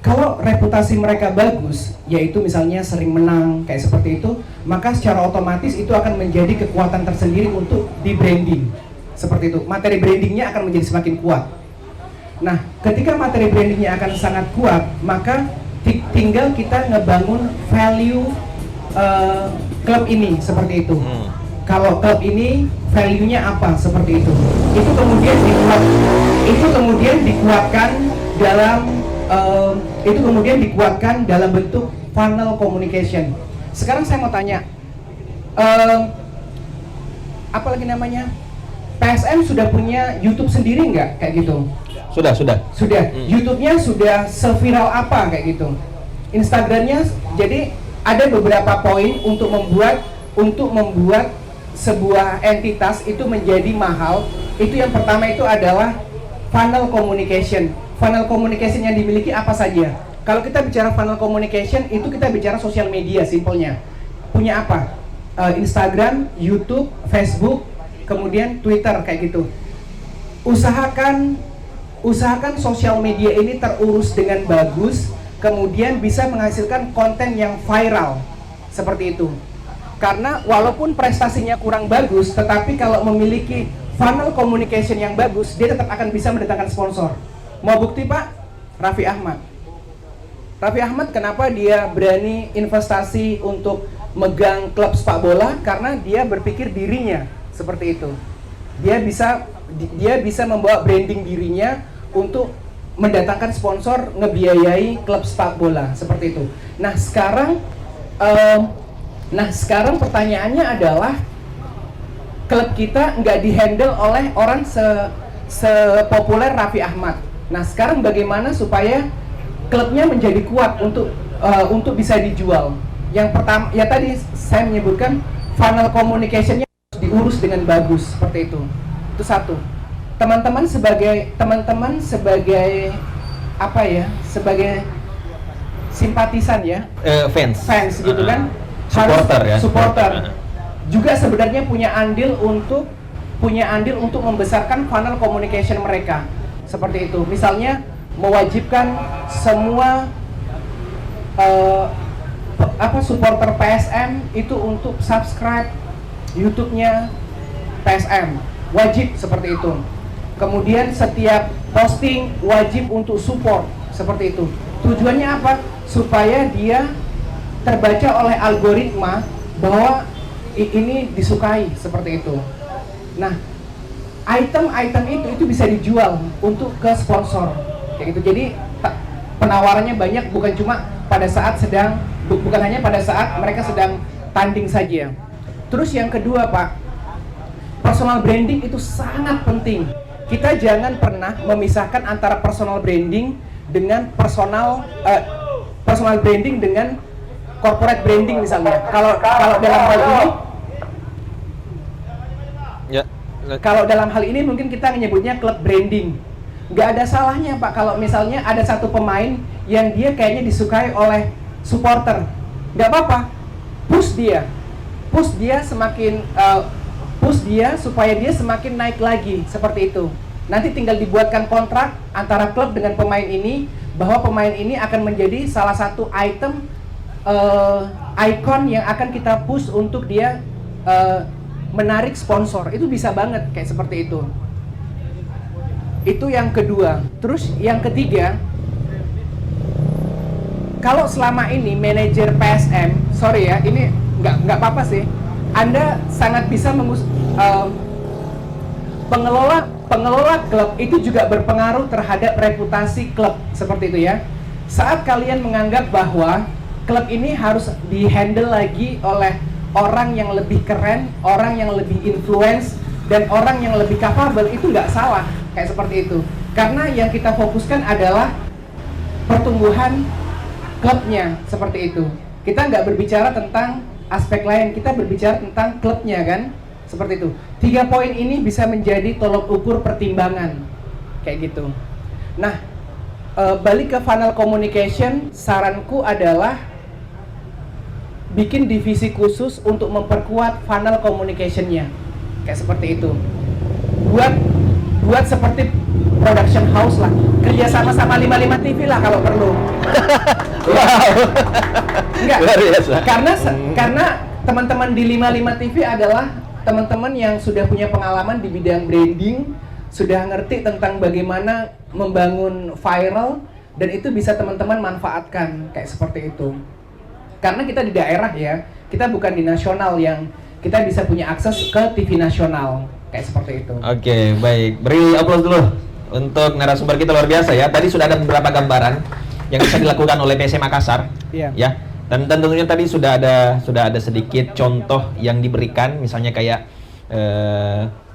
Kalau reputasi mereka bagus, yaitu misalnya sering menang kayak seperti itu, maka secara otomatis itu akan menjadi kekuatan tersendiri untuk di branding seperti itu. Materi brandingnya akan menjadi semakin kuat. Nah, ketika materi brandingnya akan sangat kuat, maka tinggal kita ngebangun value klub ini seperti itu. Kalau klub ini value-nya apa seperti itu. Itu kemudian dikuatkan dalam bentuk funnel communication. Sekarang saya mau tanya, apa lagi namanya? PSM sudah punya YouTube sendiri nggak kayak gitu? Sudah. YouTube-nya sudah seviral apa kayak gitu? Instagram-nya, jadi ada beberapa poin untuk membuat sebuah entitas itu menjadi mahal. Itu yang pertama itu adalah funnel communication. Funnel communication yang dimiliki apa saja? Kalau kita bicara funnel communication, itu kita bicara sosial media simpelnya. Punya apa? Instagram, YouTube, Facebook, kemudian Twitter kayak gitu. Usahakan sosial media ini terurus dengan bagus, kemudian bisa menghasilkan konten yang viral seperti itu. Karena walaupun prestasinya kurang bagus, tetapi kalau memiliki funnel communication yang bagus, dia tetap akan bisa mendatangkan sponsor. Mau bukti Pak? Raffi Ahmad. Raffi Ahmad kenapa dia berani investasi untuk megang klub sepak bola? Karena dia berpikir dirinya seperti itu. Dia bisa membawa branding dirinya untuk mendatangkan sponsor, ngebiayai klub sepak bola seperti itu. Nah sekarang pertanyaannya adalah klub kita nggak dihandle oleh orang sepopuler Raffi Ahmad. Nah sekarang bagaimana supaya klubnya menjadi kuat untuk bisa dijual? Yang pertama ya tadi saya menyebutkan funnel communication-nya harus diurus dengan bagus seperti itu. Itu satu. Teman-teman sebagai apa ya? Sebagai simpatisan ya, fans gitu kan, supporter ya, supporter juga sebenarnya punya andil untuk membesarkan funnel communication mereka seperti itu. Misalnya mewajibkan semua supporter PSM itu untuk subscribe YouTube-nya PSM, wajib seperti itu. Kemudian setiap posting wajib untuk support seperti itu. Tujuannya apa? Supaya dia terbaca oleh algoritma bahwa ini disukai seperti itu. Nah, item-item itu bisa dijual untuk ke sponsor kayak gitu. Jadi penawarannya banyak, bukan hanya pada saat mereka sedang tanding saja. Terus yang kedua, Pak, personal branding itu sangat penting. Kita jangan pernah memisahkan antara personal branding dengan personal branding dengan corporate branding misalnya. Kalau dalam hal ini kalau dalam hal ini mungkin kita menyebutnya club branding. Nggak ada salahnya, Pak, kalau misalnya ada satu pemain yang dia kayaknya disukai oleh supporter. Nggak apa-apa, push dia supaya dia semakin naik lagi seperti itu. Nanti tinggal dibuatkan kontrak antara klub dengan pemain ini bahwa pemain ini akan menjadi salah satu item icon yang akan kita push untuk dia menarik sponsor. Itu bisa banget kayak seperti itu. Itu yang kedua. Terus yang ketiga, kalau selama ini manajer PSM, sorry ya, ini nggak apa-apa sih, Anda sangat bisa pengelola klub itu juga berpengaruh terhadap reputasi klub seperti itu ya. Saat kalian menganggap bahwa klub ini harus dihandle lagi oleh orang yang lebih keren, orang yang lebih influence, dan orang yang lebih capable, itu nggak salah kayak seperti itu. Karena yang kita fokuskan adalah pertumbuhan klubnya seperti itu. Kita nggak berbicara tentang aspek lain, kita berbicara tentang klubnya kan. Seperti itu. 3 poin ini bisa menjadi tolok ukur pertimbangan kayak gitu. Nah, balik ke funnel communication, saranku adalah bikin divisi khusus untuk memperkuat funnel communication-nya kayak seperti itu. Buat seperti production house lah, kerja sama 55 TV lah kalau perlu. Wow. Enggak, luar biasa. Karena teman-teman di 55 TV adalah teman-teman yang sudah punya pengalaman di bidang branding, sudah ngerti tentang bagaimana membangun viral, dan itu bisa teman-teman manfaatkan kayak seperti itu. Karena kita di daerah ya, kita bukan di nasional yang kita bisa punya akses ke TV nasional kayak seperti itu. Oke, baik. Beri aplaus dulu untuk narasumber kita, luar biasa ya. Tadi sudah ada beberapa gambaran yang bisa dilakukan oleh PSM Makassar. Iya. Ya. Dan tentunya tadi sudah ada sedikit contoh yang diberikan, misalnya kayak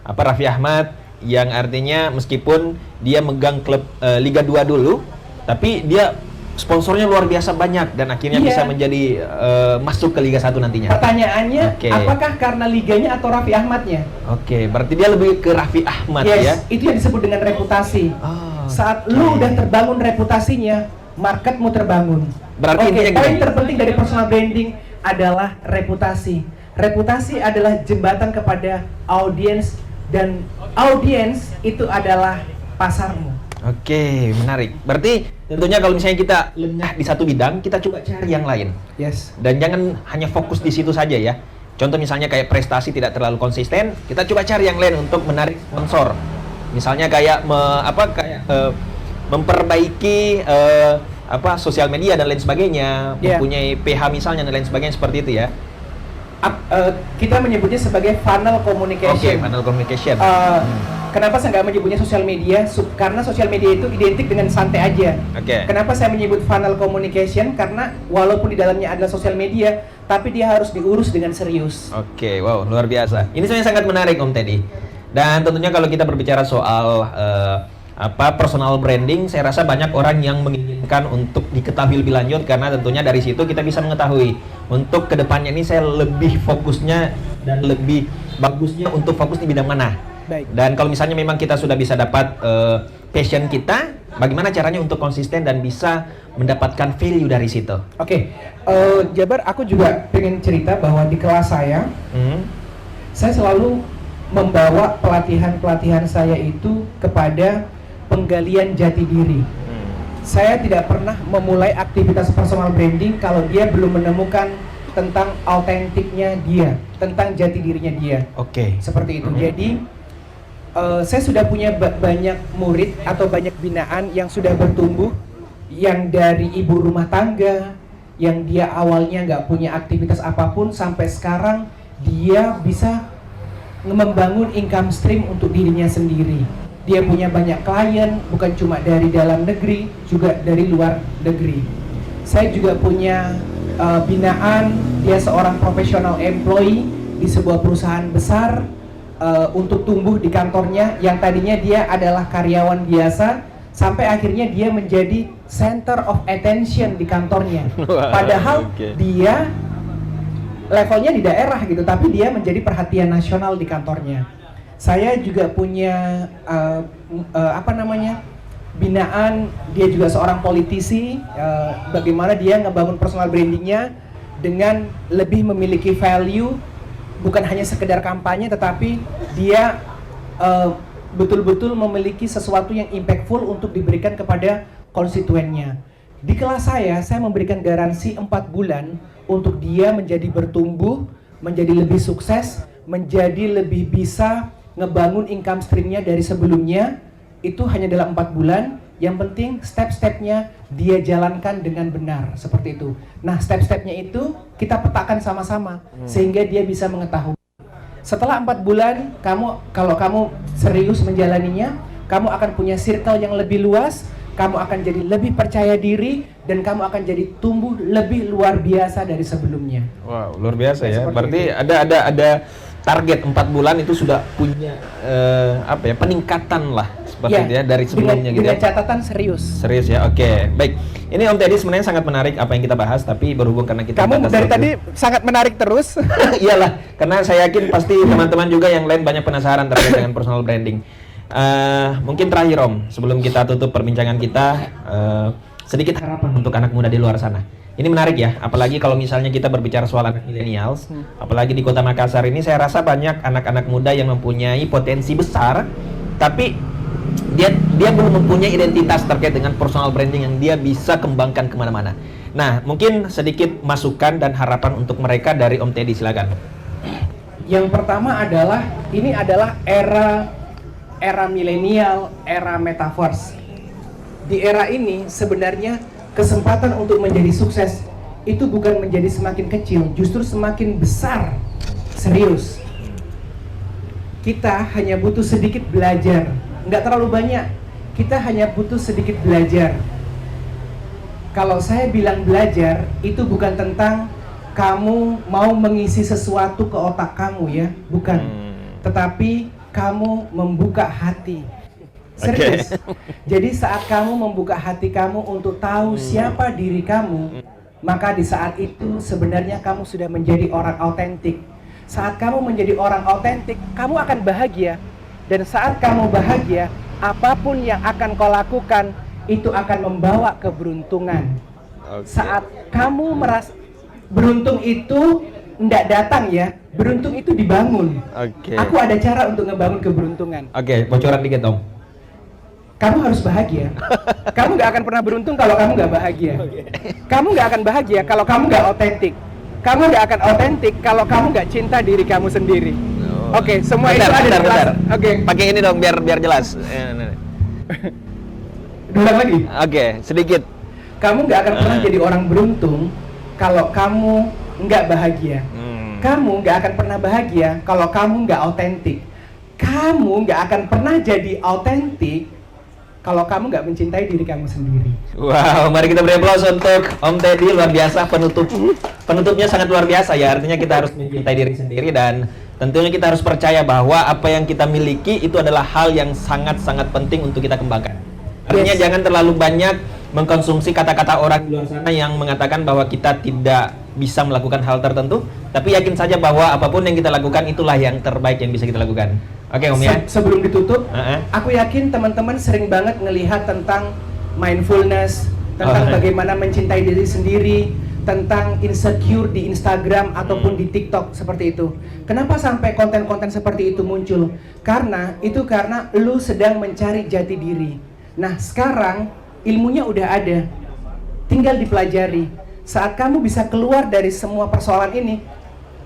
Raffi Ahmad yang artinya meskipun dia megang klub Liga 2 dulu, tapi dia sponsornya luar biasa banyak dan akhirnya bisa menjadi masuk ke Liga 1 nantinya. Pertanyaannya, apakah karena liganya atau Raffi Ahmadnya? Oke, berarti dia lebih ke Raffi Ahmad ya. Itu yang disebut dengan reputasi. Saat lu udah terbangun reputasinya, marketmu terbangun. Berarti poin terpenting dari personal branding adalah reputasi. Reputasi adalah jembatan kepada audiens, dan audiens itu adalah pasarmu. Oke, menarik. Berarti tentunya kalau misalnya kita lengah di satu bidang, kita coba cari yang lain. Yes. Dan jangan hanya fokus di situ saja ya. Contoh misalnya kayak prestasi tidak terlalu konsisten, kita coba cari yang lain untuk menarik sponsor. Misalnya kayak memperbaiki apa sosial media dan lain sebagainya, Iya. mempunyai PH misalnya dan lain sebagainya seperti itu ya. Kita menyebutnya sebagai funnel Oke, communication. funnel communication. Kenapa saya nggak menyebutnya sosial media? Karena sosial media itu identik dengan santai aja. Oke. Kenapa saya menyebut funnel communication? Karena walaupun di dalamnya adalah sosial media, tapi dia harus diurus dengan serius. Oke, wow, luar biasa. Ini sebenarnya sangat menarik Om Teddy. Dan tentunya kalau kita berbicara soal personal branding, saya rasa banyak orang yang menginginkan untuk diketahui lebih lanjut karena tentunya dari situ kita bisa mengetahui untuk kedepannya ini saya lebih fokusnya dan lebih bagusnya untuk fokus di bidang mana. Baik. Dan kalau misalnya memang kita sudah bisa dapat passion kita, bagaimana caranya untuk konsisten dan bisa mendapatkan value dari situ? Oke, Jabar, aku juga pengen cerita bahwa di kelas saya selalu membawa pelatihan-pelatihan saya itu kepada penggalian jati diri. Saya tidak pernah memulai aktivitas personal branding kalau dia belum menemukan tentang autentiknya dia, tentang jati dirinya dia. Oke. Seperti itu. Jadi saya sudah punya banyak murid atau banyak binaan yang sudah bertumbuh, yang dari ibu rumah tangga, yang dia awalnya nggak punya aktivitas apapun sampai sekarang dia bisa membangun income stream untuk dirinya sendiri. Dia punya banyak klien, bukan cuma dari dalam negeri, juga dari luar negeri. Saya juga punya binaan, dia seorang professional employee di sebuah perusahaan besar untuk tumbuh di kantornya yang tadinya dia adalah karyawan biasa sampai akhirnya dia menjadi center of attention di kantornya. Padahal dia levelnya di daerah gitu, tapi dia menjadi perhatian nasional di kantornya. Saya juga punya binaan, dia juga seorang politisi, bagaimana dia ngebangun personal brandingnya dengan lebih memiliki value, bukan hanya sekedar kampanye, tetapi dia betul-betul memiliki sesuatu yang impactful untuk diberikan kepada konstituennya. Di kelas saya memberikan garansi 4 bulan untuk dia menjadi bertumbuh, menjadi lebih sukses, menjadi lebih bisa ngebangun income streamnya dari sebelumnya. Itu hanya dalam 4 bulan. Yang penting step-stepnya dia jalankan dengan benar, seperti itu. Nah, step-stepnya itu kita petakan sama-sama sehingga dia bisa mengetahui. Setelah 4 bulan, kalau kamu serius menjalaninya, kamu akan punya circle yang lebih luas, kamu akan jadi lebih percaya diri, dan kamu akan jadi tumbuh lebih luar biasa dari sebelumnya. Wow, luar biasa ya. Seperti Berarti itu. ada target 4 bulan itu sudah punya peningkatan lah seperti itu ya dari sebelumnya gitu dengan ya. catatan serius. Serius ya, oke. Baik, ini Om Teddy sebenarnya sangat menarik apa yang kita bahas, tapi berhubung karena kita Kamu batas dari waktu. tadi sangat menarik terus. Iyalah, karena saya yakin pasti teman-teman juga yang lain banyak penasaran terkait dengan personal branding. Mungkin terakhir Om, sebelum kita tutup perbincangan kita, sedikit harapan untuk anak muda di luar sana. Ini menarik ya, apalagi kalau misalnya kita berbicara soal anak millennials, apalagi di Kota Makassar ini saya rasa banyak anak-anak muda yang mempunyai potensi besar, tapi dia belum mempunyai identitas terkait dengan personal branding yang dia bisa kembangkan kemana-mana. Nah, mungkin sedikit masukan dan harapan untuk mereka dari Om Teddy, silakan. Yang pertama adalah ini adalah era milenial, era metaverse. Di era ini sebenarnya kesempatan untuk menjadi sukses itu bukan menjadi semakin kecil, justru semakin besar. Serius. Kita hanya butuh sedikit belajar, nggak terlalu banyak. Kita hanya butuh sedikit belajar. Kalau saya bilang belajar, itu bukan tentang kamu mau mengisi sesuatu ke otak kamu ya, bukan. Tetapi kamu membuka hati. Serius. Jadi saat kamu membuka hati kamu untuk tahu siapa diri kamu, maka di saat itu sebenarnya kamu sudah menjadi orang autentik. Saat kamu menjadi orang autentik, kamu akan bahagia. Dan saat kamu bahagia, apapun yang akan kau lakukan itu akan membawa keberuntungan. Saat kamu merasa beruntung itu tidak datang ya, beruntung itu dibangun. Aku ada cara untuk ngebangun keberuntungan. Bocoran dikit Om. Kamu harus bahagia. Kamu nggak akan pernah beruntung kalau kamu nggak bahagia. Kamu nggak akan bahagia kalau kamu nggak autentik. Kamu nggak akan autentik kalau kamu nggak cinta diri kamu sendiri. Oke, semua itu ada di kelas. Oke. Pakai ini dong biar jelas. Ulang lagi. Oke, sedikit. Kamu nggak akan pernah jadi orang beruntung kalau kamu nggak bahagia. Kamu nggak akan pernah bahagia kalau kamu nggak autentik. Kamu nggak akan pernah jadi autentik kalau kamu nggak mencintai diri kamu sendiri. Wow, mari kita beri aplaus untuk Om Teddy, luar biasa penutupnya sangat luar biasa ya. Artinya kita harus mencintai diri sendiri dan tentunya kita harus percaya bahwa apa yang kita miliki itu adalah hal yang sangat-sangat penting untuk kita kembangkan. Artinya jangan terlalu banyak mengkonsumsi kata-kata orang di luar sana yang mengatakan bahwa kita tidak bisa melakukan hal tertentu, tapi yakin saja bahwa apapun yang kita lakukan itulah yang terbaik yang bisa kita lakukan. Oke Om ya. Sebelum ditutup, aku yakin teman-teman sering banget ngelihat tentang mindfulness, tentang bagaimana mencintai diri sendiri, tentang insecure di Instagram ataupun di TikTok seperti itu. Kenapa sampai konten-konten seperti itu muncul? Karena lu sedang mencari jati diri. Nah, sekarang ilmunya udah ada, tinggal dipelajari. Saat kamu bisa keluar dari semua persoalan ini,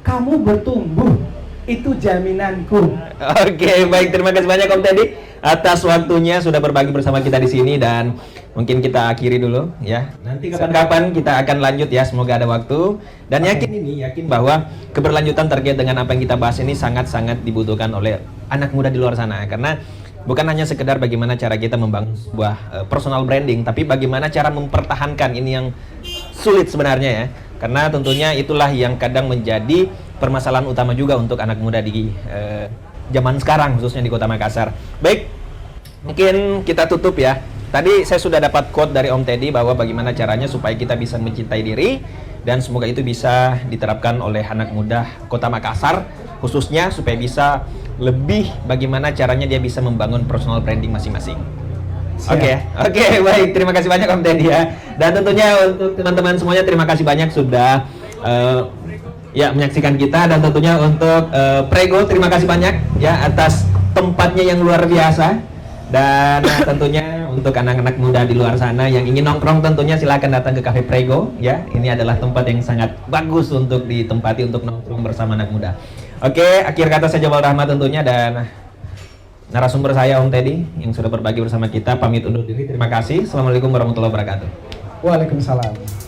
kamu bertumbuh. Itu jaminanku. Oke, baik, terima kasih banyak Om Teddy atas waktunya sudah berbagi bersama kita di sini dan mungkin kita akhiri dulu ya. Nanti kapan-kapan kita akan lanjut ya, semoga ada waktu dan yakin bahwa keberlanjutan terkait dengan apa yang kita bahas ini sangat-sangat dibutuhkan oleh anak muda di luar sana karena bukan hanya sekedar bagaimana cara kita membangun sebuah personal branding, tapi bagaimana cara mempertahankan ini yang sulit sebenarnya ya. Karena tentunya itulah yang kadang menjadi permasalahan utama juga untuk anak muda di zaman sekarang, khususnya di Kota Makassar. Baik, mungkin kita tutup ya. Tadi saya sudah dapat quote dari Om Teddy bahwa bagaimana caranya supaya kita bisa mencintai diri dan semoga itu bisa diterapkan oleh anak muda Kota Makassar khususnya supaya bisa lebih bagaimana caranya dia bisa membangun personal branding masing-masing. Oke, baik. Terima kasih banyak Om Teddy ya. Dan tentunya untuk teman-teman semuanya terima kasih banyak sudah ya menyaksikan kita dan tentunya untuk Prego terima kasih banyak ya atas tempatnya yang luar biasa dan tentunya untuk anak-anak muda di luar sana yang ingin nongkrong tentunya silakan datang ke Cafe Prego ya. Ini adalah tempat yang sangat bagus untuk ditempati untuk nongkrong bersama anak muda. Oke, akhir kata saya Jamal Rahmat tentunya dan narasumber saya Om Teddy yang sudah berbagi bersama kita pamit undur diri. Terima kasih. Assalamualaikum warahmatullahi wabarakatuh. Waalaikumsalam.